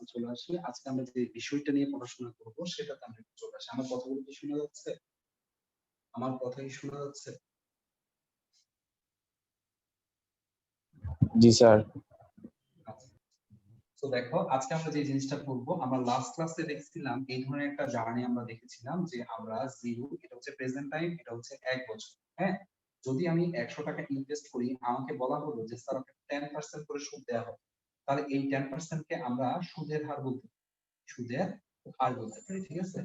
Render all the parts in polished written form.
ক্লাসে চলে আসি। আজকে আমরা যে বিষয়টা নিয়ে পড়াশোনা করব সেটাতে আমরা চলে আসি। আমার কথাগুলো কি শোনা যাচ্ছে? আমার কথা কি শোনা যাচ্ছে? জি স্যার। তো দেখো আজকে আমরা যে জিনিসটা পড়বো, আমরা লাস্ট ক্লাসে দেখছিলাম এই ধরনের একটা জার্নি আমরা দেখেছিলাম যে আমরা জিরো, এটা হচ্ছে প্রেজেন্ট টাইম, এটা হচ্ছে 1 বছর। হ্যাঁ, যদি আমি 100 টাকা ইনভেস্ট করি, আমাকে বলা হলো যে স্যার আমাকে 10% করে সুদ দেওয়া হবে, তাহলে এই 10% কে আমরা সুদের হার বলতে পারি। ঠিক আছে,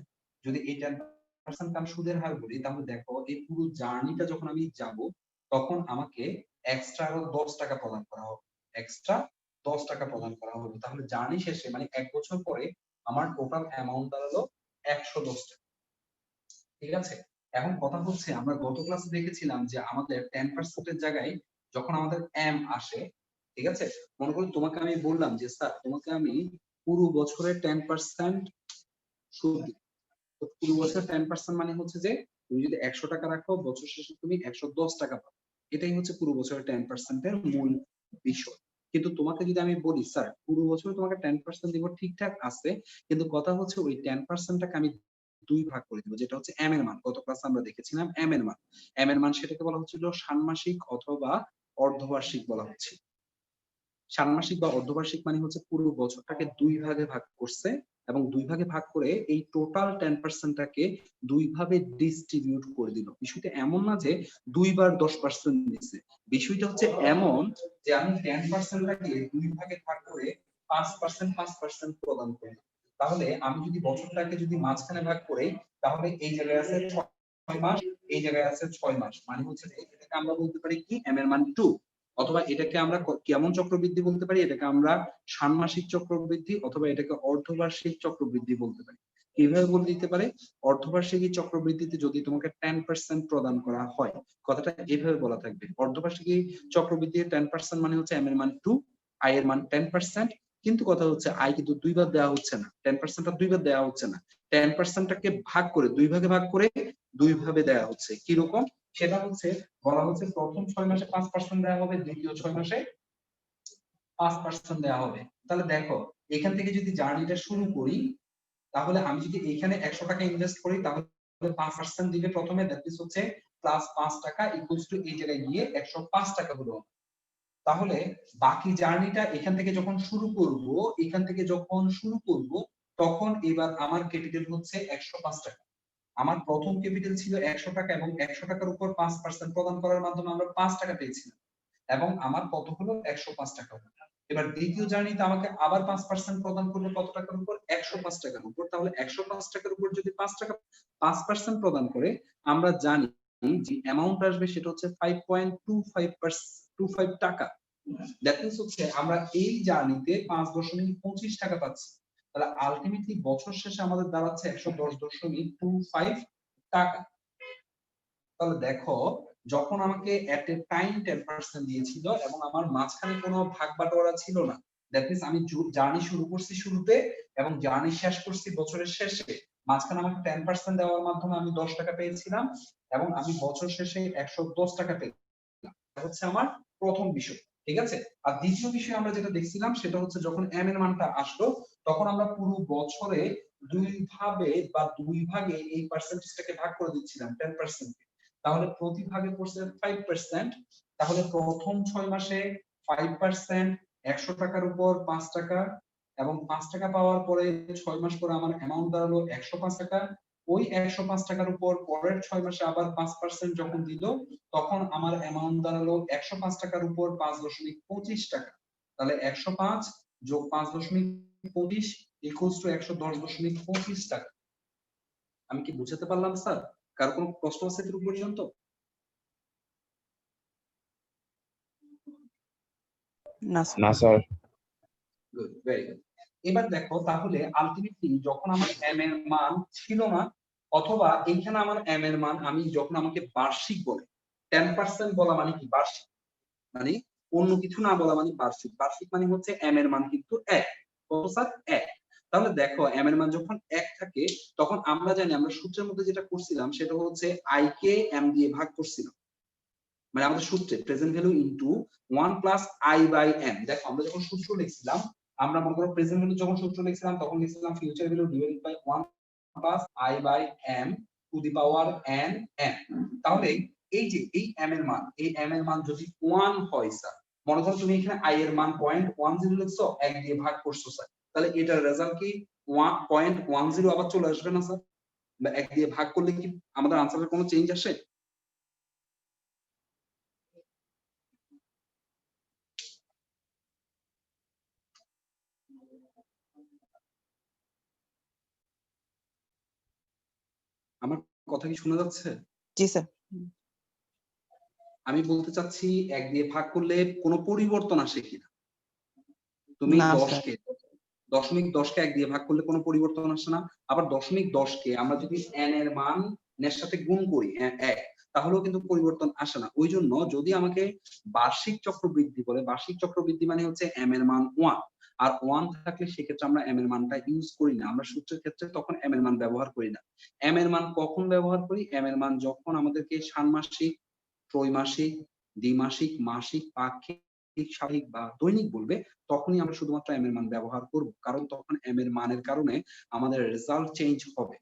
যদি এই 10% আমি সুদের হার বলি, তাহলে দেখো এই পুরো জার্নিটা যখন আমি যাব, তখন আমাকে এক্সট্রা আরো 10 টাকা প্রদান করা হবে। এক্সট্রা 10 টাকা প্রদান করা হবে। তাহলে জার্নি শেষে মানে 1 বছর পরে আমার টোটাল অ্যামাউন্ট দাঁড়ালো 110 টাকা। ঠিক আছে, এখন কথা হচ্ছে আমরা গত ক্লাসে দেখেছিলাম যে আমাদের 10% এর জায়গায় যখন আমাদের এম আসে, ঠিক আছে, মনে করো তোমাকে আমি বললাম যে স্যার তোমাকে আমি পুরো বছরের 10% সুদ দিব। তো পুরো বছর 10% মানে হচ্ছে যে তুমি যদি 100 টাকা রাখো, বছর শেষে তুমি 110 টাকা পাবে। এটাই হচ্ছে পুরো বছরের 10% এর মূল বিষয়। কিন্তু তোমাকে যদি আমি বলি স্যার পুরো বছর তোমাকে 10% দিব, ঠিকঠাক আছে, কিন্তু কথা হচ্ছে ওই 10% টাকে আমি দুই ভাগ করে দিব, যেটা হচ্ছে এম এর মান। গত ক্লাসে আমরা দেখেছিলাম এম এর মান। এম এর মান সেটাকে বলা হচ্ছিল ষান্মাসিক অথবা অর্ধবার্ষিক বলা হচ্ছে। ষান্মাসিক বা অর্ধবার্ষিক মানে হচ্ছে পুরো বছরটাকে দুই ভাগে ভাগ করছে, এবং দুই ভাগে ভাগ করে এই টোটাল 10%টাকে দুই ভাবে ডিস্ট্রিবিউট করে দিল। বিষয়টা এমন না যে দুইবার 10% দিচ্ছে, বিষয়টা হচ্ছে এমন যে আমি 10%টাকে দুই ভাগে ভাগ করে 5% প্রদান করি। তাহলে আমি যদি বছরটাকে যদি মাঝখানে ভাগ করি, তাহলে এই জায়গায় আছে 6 মাস, এই জায়গায় আছে 6 মাস, মানে হচ্ছে এটাকে আমরা বলতে পারি কি এম এর মান 2, অথবা এটাকে আমরা কেমন চক্রবৃদ্ধি বলতে পারি, এটাকে আমরা ষান্মাসিক চক্রবৃদ্ধি অথবা এটাকে অর্ধবার্ষিক চক্রবৃদ্ধি বলতে পারি। কিভাবে বলে দিতে পারে? অর্ধবার্ষিক চক্রবৃদ্ধিতে যদি তোমাকে 10% প্রদান করা হয়, কথাটা এইভাবে বলা থাকবে। অর্ধবার্ষিক চক্রবৃদ্ধি 10% মানে হচ্ছে এম এর মান 2, আই এর মান 10%। কিন্তু কথা হচ্ছে আই কিন্তু দুইবার দেওয়া হচ্ছে না, 10%টা দুইবার দেওয়া হচ্ছে না, 10%টাকে ভাগ করে দুই ভাগে ভাগ করে দুই ভাবে দেওয়া হচ্ছে। কি রকম? সেটা হচ্ছে বলা হচ্ছে প্রথম 6 মাসে 5% দেওয়া হবে, দ্বিতীয় 6 মাসে 5% দেওয়া হবে। তাহলে দেখো এখান থেকে যদি জার্নিটা শুরু করি, তাহলে আমি যদি এখানে 100 টাকা ইনভেস্ট করি, তাহলে 5% দিবে প্রথমে, দ্যাট মিন্স হচ্ছে প্লাস 5 টাকা ইকুয়ালস টু এই জায়গায় গিয়ে 105 টাকা হলো। তাহলে বাকি জার্নিটা এখান থেকে যখন শুরু করব, তখন এবার আমার ক্যাপিটাল হচ্ছে 105 টাকা। আমার প্রথম ক্যাপিটাল ছিল 100 টাকা, এবং 100 টাকার উপর 5% প্রদান করার মাধ্যমে আমরা 5 টাকা পেয়েছিলাম, এবং আমার কত হলো 105 টাকা। এবার দ্বিতীয় জার্নিতে আমাকে আবার 5% প্রদান করলো কত টাকার উপর? 105 টাকার উপর। তাহলে 105 টাকার উপর যদি 5 টাকা 5% প্রদান করে, আমরা জানি যে অ্যামাউন্ট আসবে সেটা হচ্ছে 5.25 টাকা। দ্যাট মিন্স হচ্ছে আমরা এই জার্নিতে 5.25 টাকা পাচ্ছি। তাহলে আলটিমেটলি বছর শেষে আমাদের দাঁড়াচ্ছে 110.25 টাকা। তাহলে দেখো যখন আমাকে এট এ টাইম 10% দিয়েছিল এবং আমার মাঝখানে কোনো ভাগ বাটোয়ারা ছিল না, দ্যাট মিন্স আমি জার্নি শুরু করছি শুরুতে এবং জার্নি শেষ করছি বছরের শেষে, মাঝখানে আমাকে 10% দেওয়ার মাধ্যমে আমি 10 টাকা পেয়েছিলাম, এবং আমি বছর শেষে 110 টাকা পেয়েছিলাম। এটা হচ্ছে আমার প্রথম বিষয়। ঠিক আছে, আর দ্বিতীয় বিষয় আমরা যেটা দেখছিলাম সেটা হচ্ছে যখন এম এর মানটা আসলো, তখন আমরা পুরো বছরে দুই ভাগে এই পার্সেন্টেজটাকে ভাগ করে দিচ্ছিলাম 10%। তাহলে প্রতি ভাগে পড়ছে 5%। তাহলে প্রথম 6 মাসে 5%, 100 টাকার উপর 5 টাকা, এবং 5 টাকা পাওয়ার পরে 6 মাস পরে আমার অ্যামাউন্ট দাঁড়ালো 105 টাকা। ওই 105 টাকার উপর পরের 6 মাসে আবার 5% যখন দিল, তখন আমার অ্যামাউন্ট দাঁড়ালো 105 টাকার উপর 5.25 টাকা। তাহলে 105 যোগ 5.25 ইকুয়ালস টু 110.25 টাকা। আমি কি বুঝাতে পারলাম স্যার? কার কোনো প্রশ্ন আছে এর পর্যন্ত? না স্যার। Good, very good. এবার দেখো তাহলে আলটিমেটলি যখন আমার এম এর মান ছিল না, অথবা এইখানে আমার এম এর মান আমি যখন আমাকে বার্ষিক বলে, 10% বলা মানে কি বার্ষিক, মানে অন্য কিছু না বলা মানে বার্ষিক। বার্ষিক মানে হচ্ছে এম এর মান কিন্তু 1, কত স্যার? 1। তাহলে দেখো এম এর মান যখন 1 থাকে, তখন আমরা জানি আমরা সূত্রের মধ্যে যেটা করছিলাম সেটা হচ্ছে আই কে এম দিয়ে ভাগ করছিলাম, মানে আমাদের সূত্রে present value into 1 plus I by M. দেখো আমরা যখন সূত্র লিখছিলাম আমরা মনে করো প্রেজেন্ট ভ্যালু যখন সূত্র লিখছিলাম তখন লিখছিলাম future value divided by 1 plus i by m to the power n m। তাহলে এই যে এই m এর মান, এই m এর মান যদি 1 হয় স্যার, মনে করো তুমি এখানে i এর মান 0.10 লিখছো, 1 দিয়ে ভাগ করছো স্যার, তাহলে এটার রেজাল্ট কি 1.10 আবার চলে আসবে না স্যার? বা 1 দিয়ে ভাগ করলে কি আমাদের আনসারের কোনো চেঞ্জ আসে? আমার কথা কি শোনা যাচ্ছে? জি স্যার। আমি বলতে চাচ্ছি 1 দিয়ে ভাগ করলে কোনো পরিবর্তন আসে কিনা? তুমি না 10 স্যার। কে 0.10 কে 1 দিয়ে ভাগ করলে কোনো পরিবর্তন আসে না। আবার 0.10 কে আমরা যদি n এর মান এর সাথে গুণ করি 1, তাহলেও কিন্তু পরিবর্তন আসে না। ওই জন্য যদি আমাকে বার্ষিক চক্রবৃদ্ধি বলে, বার্ষিক চক্রবৃদ্ধি মানে হচ্ছে m এর মান 1, আর 1 থাকলে সেক্ষেত্রে আমরা m এর মানটা ইউজ করি না। আমরা সূত্রের ক্ষেত্রে তখন m এর মান ব্যবহার করি না। m এর মান কখন ব্যবহার করি? m এর মান যখন আমাদেরকে ষান্মাসিক, ত্রৈমাসিক, দ্বিমাসিক, মাসিক, পাক্ষিক, সাপ্তাহিক বা দৈনিক বলবে, তখনই আমরা শুধুমাত্র m এর মান ব্যবহার করব, কারণ তখন m এর মানের কারণে আমাদের রেজাল্ট চেঞ্জ হবে।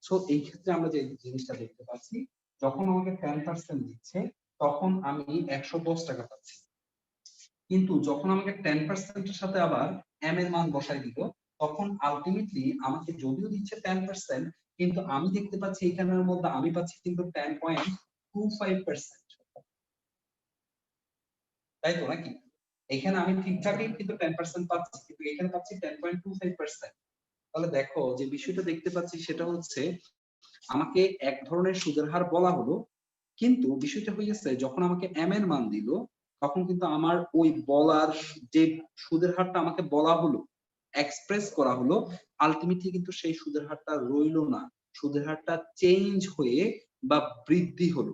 সো এই ক্ষেত্রে আমরা যে জিনিসটা দেখতে পাচ্ছি, যখন আমাকে 10% দিচ্ছে তখন আমি 110 টাকা পাচ্ছি, কিন্তু যখন আমাকে 10% এর সাথে আবার m এর মান বসাই দিব, তখন আলটিমেটলি আমাকে যদিও দিচ্ছে 10%, কিন্তু আমি দেখতে পাচ্ছি এখানের মধ্যে আমি পাচ্ছি কিন্তু 10.25%। তাই তো নাকি? এখানে আমি ঠিকঠাকই কিন্তু 10% পাচ্ছি, কিন্তু এখানে পাচ্ছি 10.25%। তাহলে দেখো যে বিষয়টা দেখতে পাচ্ছি সেটা হচ্ছে আমাকে এক ধরনের সুদের হার বলা হলো, কিন্তু বিষয়টা হয়ে গেছে যখন আমাকে m এর মান দিল, তখন কিন্তু আমার ওই বলার যে সুদের হারটা আমাকে বলা হলো, এক্সপ্রেস করা হলো, আলটিমেটলি কিন্তু সেই সুদের হারটা রইলো না, সুদের হারটা চেঞ্জ হয়ে বা বৃদ্ধি হলো।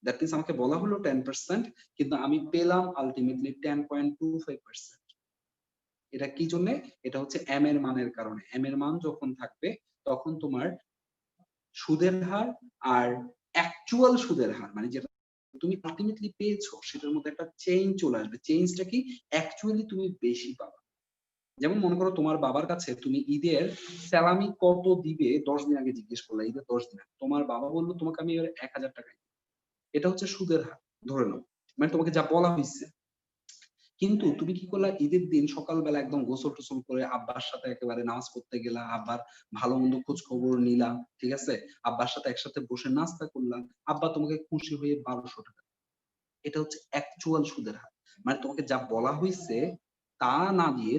দ্যাট মিন্স আমাকে বলা হলো 10%, কিন্তু আমি পেলাম আলটিমেটলি 10.25%। এটা কি জন্য? এটা হচ্ছে m এর মানের কারণে। m এর মান যখন থাকবে তখন তোমার সুদের হার আর অ্যাকচুয়াল সুদের হার, মানে যেটা তুমি আলটিমেটলি পেয়েছো সেটার মধ্যে একটা চেঞ্জ চলে আসবে। চেঞ্জটা কি? অ্যাকচুয়ালি তুমি বেশি পাবা। যেমন মনে করো তোমার বাবার কাছে তুমি ঈদের স্যালামি কত দিবে 10 দিন আগে জিজ্ঞেস করলে, ঈদের 10 দিন আগে তোমার বাবা বললো তোমাকে আমি 1000 টাকা দিব। এটা হচ্ছে সুদের হার, ধরে নাও, মানে তোমাকে যা বলা হয়েছে। কিন্তু তুমি কি করলা, ঈদের দিন সকালবেলা একদম গোসল টোসল করে আব্বার সাথে একেবারে নামাজ পড়তে গেলা, আব্বার ভালো মন্দ খোঁজ খবর নিলা, ঠিক আছে, আব্বার সাথে একসাথে বসে নাস্তা করলাম, আব্বা তোমাকে খুশি হয়ে 1200 টাকা। এটা হচ্ছে অ্যাকচুয়াল সুদের হার, মানে তোমাকে যা বলা হয়েছে তা না দিয়ে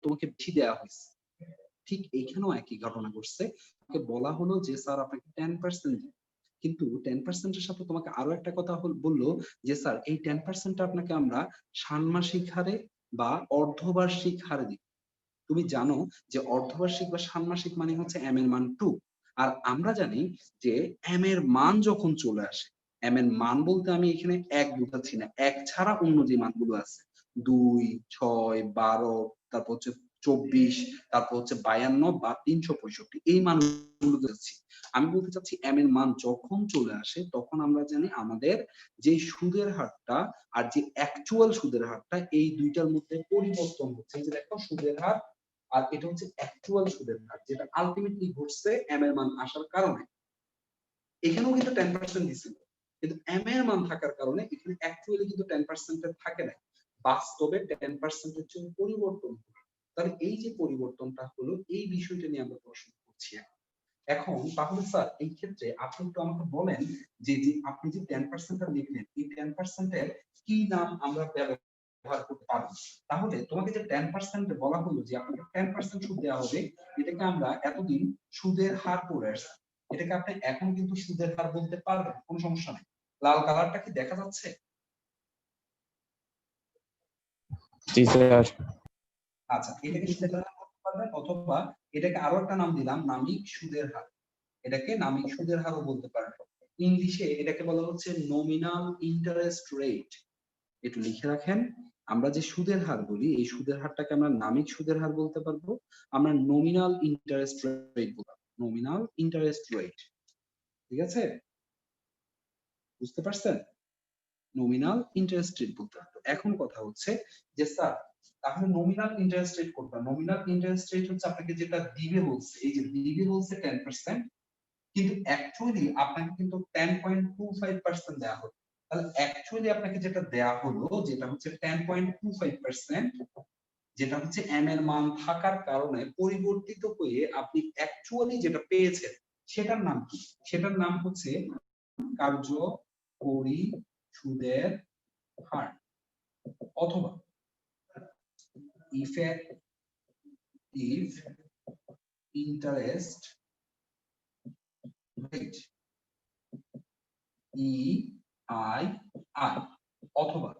তোমাকে বেশি দেওয়া হয়েছে। ঠিক এইখানেও একই ঘটনা ঘটছে, তোমাকে বলা হলো যে স্যার আপনাকে 10% দিন, কিন্তু 10% এর সাথে তোমাকে আরো একটা কথা বললো যে স্যার এই 10%টা আপনাকে আমরা ষান্মাসিক হারে বা অর্ধবার্ষিক হারে দিব। তুমি জানো যে অর্ধবার্ষিক বা ষান্মাসিক মানে হচ্ছে m এর মান 2, আর আমরা জানি যে m এর মান যখন চলে আসে, m এর মান বলতে আমি এখানে এক বোঝাচ্ছি না, এক ছাড়া অন্য যে মানগুলো আছে 2, 6, 12, তারপর হচ্ছে 24, তারপর হচ্ছে 52 বা 365, এই মানগুলো যাচ্ছি। আমি বলতে চাচ্ছি m এর মান যখন চলে আসে তখন আমরা জানি আমাদের যে সুদের হারটা আর যে অ্যাকচুয়াল সুদের হারটা, এই দুইটার মধ্যে পরিবর্তন হচ্ছে। এই যে দেখো সুদের হার আর এটা হচ্ছে অ্যাকচুয়াল সুদের হার, যেটা আলটিমেটলি ঘটছে m এর মান আসার কারণে। এখানেও কিন্তু 10% দিছিল, কিন্তু m এর মান থাকার কারণে এখানে অ্যাকচুয়ালি কিন্তু 10% এর থাকে না, বাস্তবে 10% এর চেয়ে পরিবর্তন। তাহলে এই যে পরিবর্তনটা হলো, এই বিষয়টা নিয়ে আমরা প্রশ্ন করছি এখন। তাহলে স্যার এই ক্ষেত্রে আপনি একটু আমাকে বলেন যে যে আপনি যে 10%টা লিখলেন, এই 10% এর কি নাম আমরা ব্যবহার করতে পারবো? তাহলে তোমাকে যে 10% বলা হলো যে আপনাকে 10% সুদ দেওয়া হবে, এটাকে আমরা এতদিন সুদের হার করে আসছি, এটাকে আপনি এখন কিন্তু সুদের হার বলতে পারবেন, কোনো সমস্যা নেই। লাল কালারটা কি দেখা যাচ্ছে? জি স্যার। আচ্ছা, এটাকে সুদের হার বলতে পারবেন, অথবা এটাকে আরো একটা নাম দিলাম নামিক সুদের হার, এটাকে নামিক সুদের হারও বলতে পারেন। ইংলিশে এটাকে বলা হচ্ছে নমিনাল ইন্টারেস্ট রেট। একটু লিখে রাখেন, আমরা যে সুদের হার বলি এই সুদের হারটাকে আমরা নামিক সুদের হার বলতে পারবো, আমরা নমিনাল ইন্টারেস্ট রেট বলবো, নমিনাল ইন্টারেস্ট রেট। ঠিক আছে, বুঝতে পারছেন? নমিনাল ইন্টারেস্ট রেট বলতে পারবো। এখন কথা হচ্ছে যে স্যার তাহলে নমিনাল ইন্টারেস্ট রেট কোনটা? নমিনাল ইন্টারেস্ট রেট হচ্ছে আপনাকে যেটা দিবে বলছে, এই যে দিবে বলছে 10%, কিন্তু অ্যাকচুয়ালি আপনাকে কিন্তু 10.25% দেওয়া হলো। তাহলে অ্যাকচুয়ালি আপনাকে যেটা দেওয়া হলো, যেটা হচ্ছে 10.25%, যেটা হচ্ছে এম এর মান থাকার কারণে পরিবর্তিত হয়ে আপনি অ্যাকচুয়ালি যেটা পেয়েছেন সেটার নাম কি? সেটার নাম হচ্ছে কার্যকরী সুদের হার, অথবা ইফেক্টিভ ইন্টারেস্ট রেট, EIR, অথবা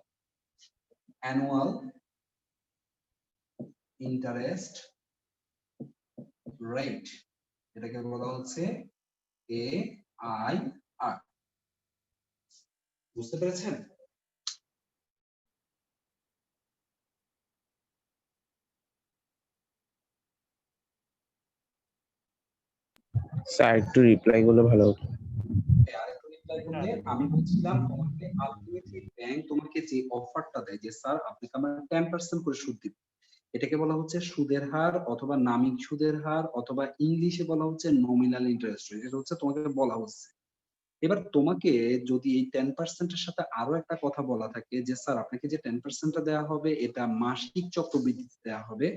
অ্যানুয়াল ইন্টারেস্ট রেট, এটাকে বলা হচ্ছে AIR। বুঝতে পেরেছেন? স্যার একটু রিপ্লাই করলে ভালো হতো। আরেকটু রিপ্লাই করলে আমি বলছিলাম তোমাকে আলটিমেটলি ব্যাংক তোমাকে যে অফারটা দেয় যে স্যার আপনাকে আমরা 10% করে সুদ দিব, এটাকে বলা হচ্ছে সুদের হার অথবা নামিক সুদের হার, অথবা ইংলিশে বলা হচ্ছে নমিনাল ইন্টারেস্ট রেট। এটা হচ্ছে তোমাকে বলা হচ্ছে। এবার তোমাকে যদি এই 10% এর সাথে আরো একটা কথা বলা থাকে যে স্যার আপনাকে যে 10%টা দেওয়া হবে এটা মাসিক চক্রবৃদ্ধিতে দেওয়া হবে,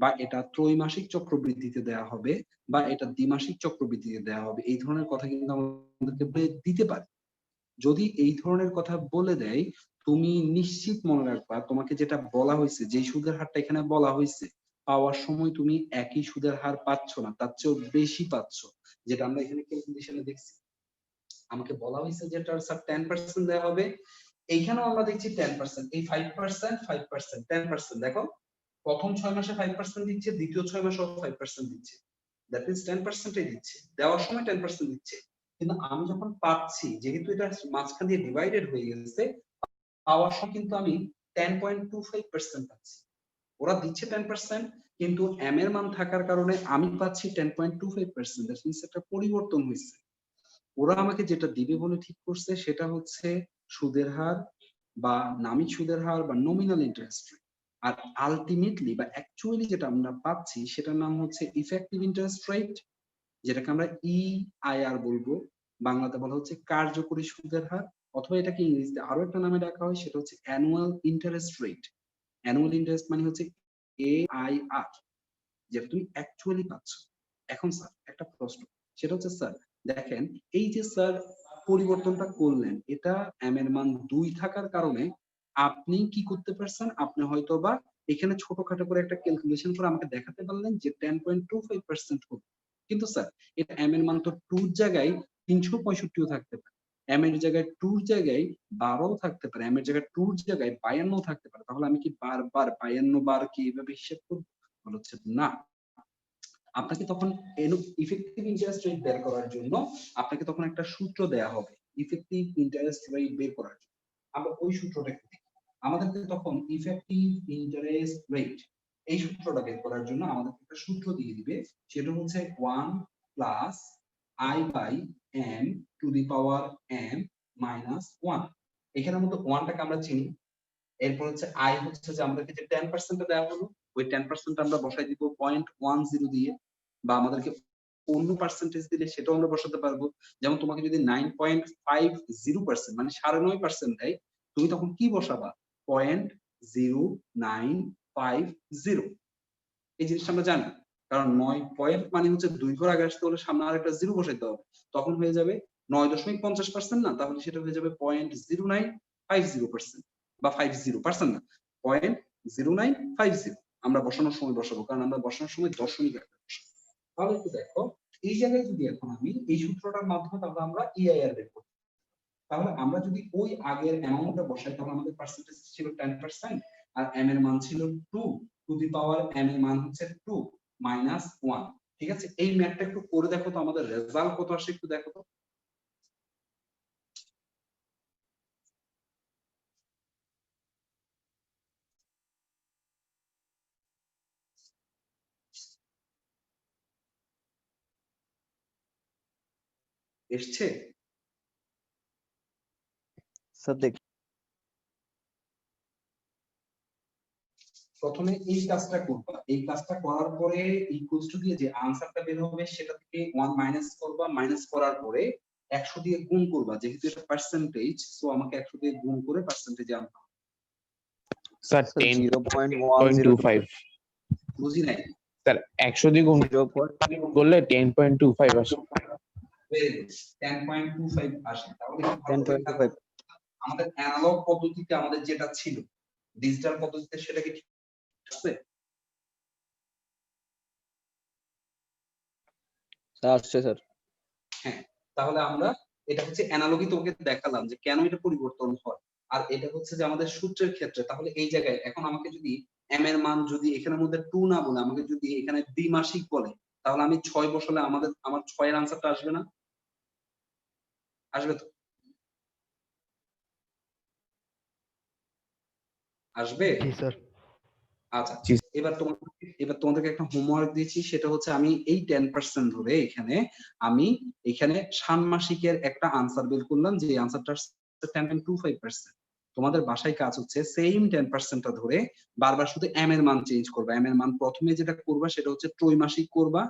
বা এটা ত্রৈমাসিক চক্রবৃদ্ধিতে দেওয়া হবে, বা এটা দ্বিমাসিক চক্রবৃদ্ধিতে দেওয়া হবে, এই ধরনের কথা কিন্তু আমাদেরকে দিতে পারে। যদি এই ধরনের কথা বলে দেয়, তুমি নিশ্চিত মনে রাখবা তোমাকে যেটা বলা হয়েছে, যে সুদের হারটা এখানে বলা হয়েছে, পাওয়ার সময় তুমি একই সুদের হার পাচ্ছ না, তার চেয়েও বেশি পাচ্ছ, যেটা আমরা এখানে ক্যালকুলেশনে দেখছি। আমাকে বলা হয়েছে যে এটার স্যার 10% দেওয়া হবে, এইখানেও আমরা দেখছি 10%, এই 5%, 5%, 10%। দেখো প্রথম 6 মাসে 5% দিচ্ছে, দ্বিতীয় 6 মাসেও 5% দিচ্ছে, দ্যাট মিন্স 10% দিচ্ছে, দেওয়ার সময় 10% দিচ্ছে। কিন্তু আমি যখন পাচ্ছি, যেহেতু এটা মাঝখান দিয়ে ডিভাইডেড হয়ে গেছে, পাওয়ার সময় কিন্তু আমি 10.25% পাচ্ছি। ওরা দিচ্ছে 10%, কিন্তু এম এর মান থাকার কারণে আমি পাচ্ছি 10.25%। দ্যাট মিন্স একটা পরিবর্তন হয়েছে। ওরা আমাকে যেটা দিবে বলে ঠিক করছে সেটা হচ্ছে সুদের হার, বা নামিক সুদের হার, বা নমিনাল ইন্টারেস্ট রেট। আর আলটিমেটলি বা অ্যাকচুয়ালি যেটা আমরা পাচ্ছি সেটার নাম হচ্ছে ইফেক্টিভ ইন্টারেস্ট রেট, যেটাকে আমরা EIR বলবো, বাংলাতে বলা হচ্ছে কার্যকরী সুদের হার, অথবা এটাকে ইংরেজিতে আরো একটা নামে ডাকা হয়, সেটা হচ্ছে annual interest rate. Annual interest মানে হচ্ছে AIR, যেটা তুমি অ্যাকচুয়ালি পাচ্ছ। এখন স্যার একটা প্রশ্ন, সেটা হচ্ছে স্যার দেখেন, এই যে স্যার পরিবর্তনটা করলেন, এটা এম এর মান 2 থাকার কারণে আপনি কি করতে পারছেন, আপনি হয়তোবা এখানে ছোটখাটো করে একটা ক্যালকুলেশন করে আমাকে দেখাতে পারলেন যে 10.25% হবে। কিন্তু স্যার এটা এম এর মান তো 2 এর জায়গায় 365 থাকতে পারে, এম এর জায়গায় 2 এর জায়গায় 12 থাকতে পারে, এম এর জায়গায় 2 এর জায়গায় 52 থাকতে পারে। তাহলে আমি কি বারবার 52 বার কি এভাবে হিসাব করব? হচ্ছে না। আপনাকে তখন ইফেক্টিভ ইন্টারেস্ট রেট বের করার জন্য আপনাকে তখন একটা সূত্র দেয়া হবে, ইফেক্টিভ ইন্টারেস্ট রেট বের করার জন্য। আমরা ওই সূত্রটা একটু দেখি। আমাদেরকে তখন ইফেক্টিভ ইন্টারেস্ট রেট, এই সূত্রটা বের করার জন্য আমাদেরকে একটা সূত্র দিয়ে দিবে, সেটা হচ্ছে 1 plus I by m to the power m minus 1। এখানের মধ্যে 1টাকে আমরা চিনি, এরপর হচ্ছে আই হচ্ছে যে আমাদেরকে যে 10% দেওয়া হলো, ওই 10% আমরা বসাই দিব 0.10 দিয়ে, বা আমাদেরকে অন্য পার্সেন্টেজ দিলে সেটাও আমরা বসাতে পারবো। যেমন তোমাকে যদি 9.50% মানে 9.5% দেয়, তুমি তখন কি বসাবা? 0.0950। এই জিনিসটা আমরা জানি, কারণ 9 পয়েন্ট মানে হচ্ছে 2 ঘর আগে আসতে হলে সামনে আরেকটা জিরো বসাইতে হবে, তখন হয়ে যাবে 9.50% না, তাহলে সেটা হয়ে যাবে 0.0950%, বা 50% না, 0.0950 আমরা বসানোর সময় বসাবো, কারণ আমরা বসানোর সময় দশমিক আকারে বসাবো। তাহলে একটু দেখো, এই জায়গায় যদি এখন আমি এই সূত্রটার মাধ্যমে তাহলে আমরা EIR বের করব। তাহলে আমরা যদি ওই আগের অ্যামাউন্টটা বসাই, তাহলে আমাদের পার্সেন্টেজ ছিল 10%, আর m এর মান ছিল 2 টু দি পাওয়ার m এর মান হচ্ছে 2 মাইনাস 1। ঠিক আছে, এই ম্যাথটা একটু করে দেখো তো, আমাদের রেজাল্ট কত আসে একটু দেখো তো। এসছে? স্যার দেখ, প্রথমে এই কাজটা করবা, এই কাজটা করার পরে ইকুয়ালস টু দিয়ে যে আনসারটা বের হবে সেটা থেকে 1 মাইনাস করবা, মাইনাস করার পরে 100 দিয়ে গুণ করবা, যেহেতু এটা পার্সেন্টেজ সো আমাকে 100 দিয়ে গুণ করে পার্সেন্টেজে আনতে হবে। স্যার স্যার 10.25 বুঝি নাই? স্যার 100 দিয়ে গুণ করলে 10.25 আসে। ভেরি গুড, 10.25 আসে। তাহলে কি ভালো করে 10.25 আমাদের অ্যানালগ পদ্ধতিতে আমাদের যেটা ছিল ডিজিটাল পদ্ধতিতে সেটা কি ঠিক আছে? আসছে স্যার। হ্যাঁ, তাহলে আমরা এটা হচ্ছে অ্যানালগি তোকে দেখালাম যে কেন এটা পরিবর্তন হয়, আর এটা হচ্ছে যে আমাদের সূত্রের ক্ষেত্রে। তাহলে এই জায়গায় এখন আমাকে যদি এম এর মান যদি এখানের মধ্যে 2 না বলে আমাকে যদি এখানে দ্বিমাসিক বলে, তাহলে আমি 6 বসালে আমার 6 এর আনসারটা আসবে না? আসবে তো? আসবে? জি স্যার। আচ্ছা, জি। এবার তোমাদেরকে একটা হোমওয়ার্ক দিয়েছি, সেটা হচ্ছে আমি এই 10% ধরে আমি এখানে ষান্মাসিকের একটা আনসার বের করলাম, যে আনসারটা 10.25%। তোমাদের বাসায় কাজ হচ্ছে সেম 10%টা ধরে বারবার শুধু এম এর মান চেঞ্জ করবা। এম এর মান প্রথমে যেটা করবা সেটা হচ্ছে ত্রৈমাসিক করবা,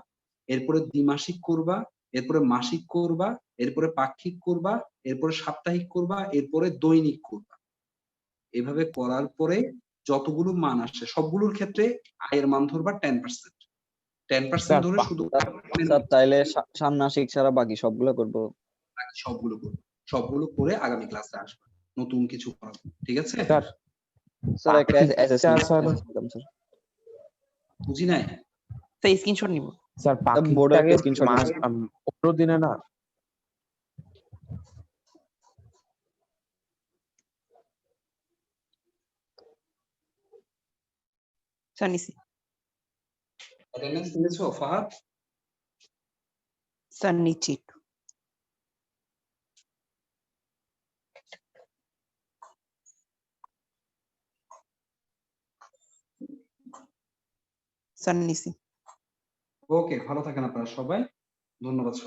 এরপরে দ্বিমাসিক করবা, এরপরে মাসিক করবা, এরপরে পাক্ষিক করবা, এরপরে সাপ্তাহিক করবা, এরপরে দৈনিক করবা। এভাবে করার পরে যতগুলো মান আসে সবগুলোর ক্ষেত্রে আয়ের মান ধরবা 10%। 10% ধরে শুধু স্যার তাইলে ষান্মাসিক ছাড়া বাকি সবগুলো করবো? সবগুলো করবে, সবগুলো করে আগামী ক্লাসে আসবে নতুন কিছু করাবো, ঠিক আছে? স্যার স্যার একটা অ্যাসেসমেন্ট স্যার স্যার। বুঝি নাই? স্যার স্ক্রিনশট নিব। স্যার বোর্ডে পাখিটাকে স্ক্রিনশট মাস 15 দিনে না? স্যার নিছি। অ্যাটেন্ডেন্স নিয়েছো ফাহাদ? স্যার নিচ্ছি একটু। স্যার নিছি। ওকে, ভালো থাকেন আপনারা সবাই, ধন্যবাদ।